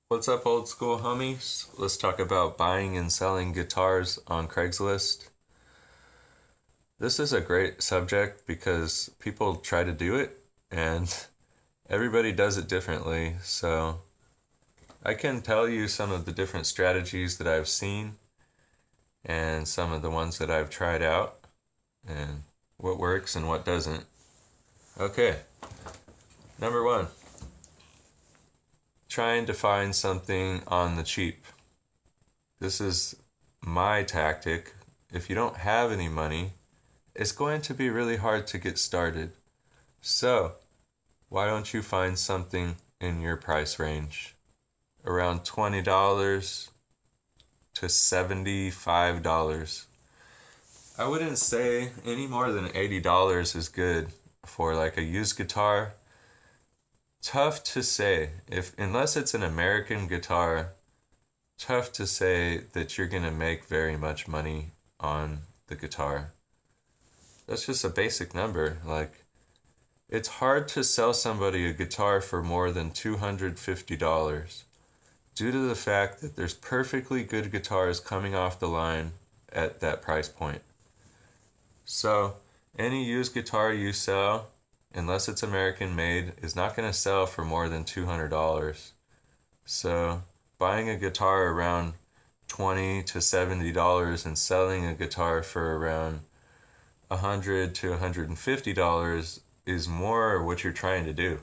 What's up, old school homies? Let's talk about buying and selling guitars on Craigslist. This is a great subject because people try to do it and everybody does it differently. So, I can tell you some of the different strategies that I've seen and some of the ones that I've tried out and what works and what doesn't. Okay, number one, trying to find something on the cheap. This is my tactic. If you don't have any money, it's going to be really hard to get started. So, why don't you find something in your price range? Around $20 to $75. I wouldn't say any more than $80 is good for like a used guitar. Tough to say. If unless it's an American guitar, tough to say that you're going to make very much money on the guitar. That's just a basic number. Like, it's hard to sell somebody a guitar for more than $250 due to the fact that there's perfectly good guitars coming off the line at that price point. So, any used guitar you sell, unless it's American made, is not going to sell for more than $200. So, buying a guitar around $20 to $70 and selling a guitar for around $100 to $150 is more what you're trying to do.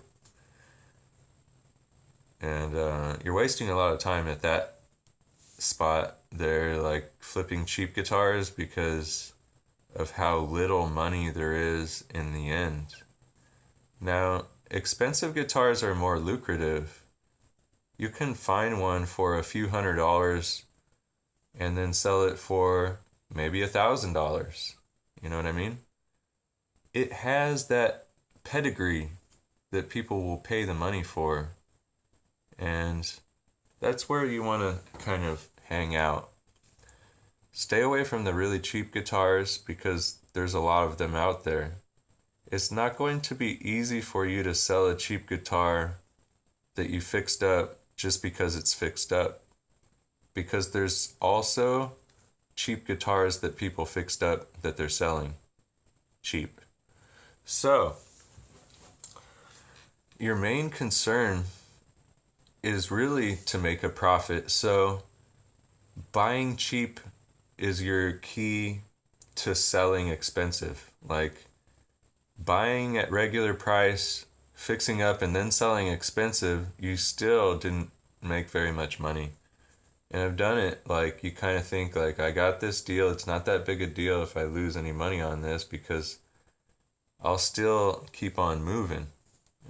And you're wasting a lot of time at that spot there, like flipping cheap guitars because of how little money there is in the end. Now, expensive guitars are more lucrative. You can find one for a few $100s and then sell it for maybe $1,000. You know what I mean? It has that pedigree that people will pay the money for. And that's where you want to kind of hang out. Stay away from the really cheap guitars because there's a lot of them out there. It's not going to be easy for you to sell a cheap guitar that you fixed up just because it's fixed up. Because there's also cheap guitars that people fixed up that they're selling cheap. So, your main concern is really to make a profit. So, buying cheap is your key to selling expensive. Like, buying at regular price, fixing up, and then selling expensive, you still didn't make very much money. And I've done it, like, you kind of think, like, I got this deal, it's not that big a deal if I lose any money on this because I'll still keep on moving.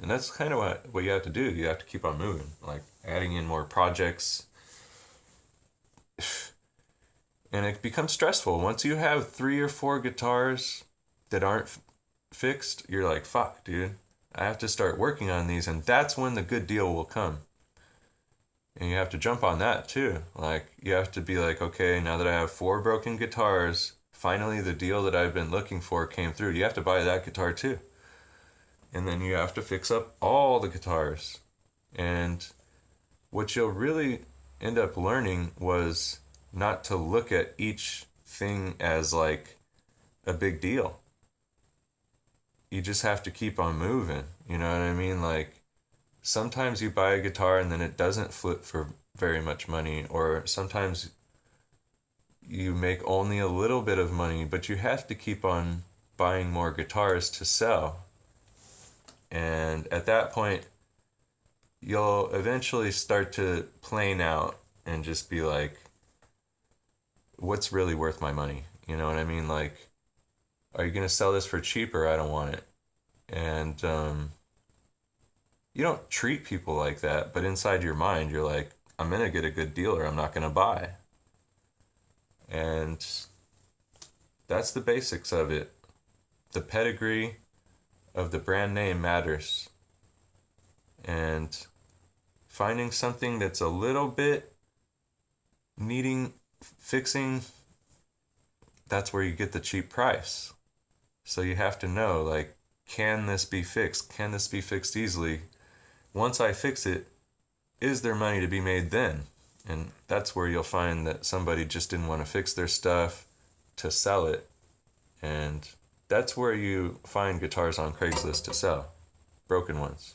And that's kind of what you have to do. You have to keep on moving, like adding in more projects. And it becomes stressful. Once you have 3 or 4 guitars that aren't fixed, you're like, fuck, dude. I have to start working on these. And that's when the good deal will come. And you have to jump on that too. Like, you have to be like, okay, now that I have 4 broken guitars, finally the deal that I've been looking for came through. You have to buy that guitar too. And then you have to fix up all the guitars. And what you'll really end up learning was not to look at each thing as like a big deal. You just have to keep on moving. You know what I mean? Like, sometimes you buy a guitar and then it doesn't flip for very much money, or sometimes you make only a little bit of money, but you have to keep on buying more guitars to sell. And at that point, you'll eventually start to plane out and just be like, what's really worth my money? You know what I mean? Like, are you going to sell this for cheaper? I don't want it. And you don't treat people like that, but inside your mind, you're like, I'm going to get a good deal or I'm not going to buy. And that's the basics of it. The pedigree of the brand name matters. And finding something that's a little bit needing fixing, that's where you get the cheap price. So you have to know, like, can this be fixed? Can this be fixed easily? Once I fix it, is there money to be made then? And that's where you'll find that somebody just didn't want to fix their stuff to sell it. And that's where you find guitars on Craigslist to sell, broken ones.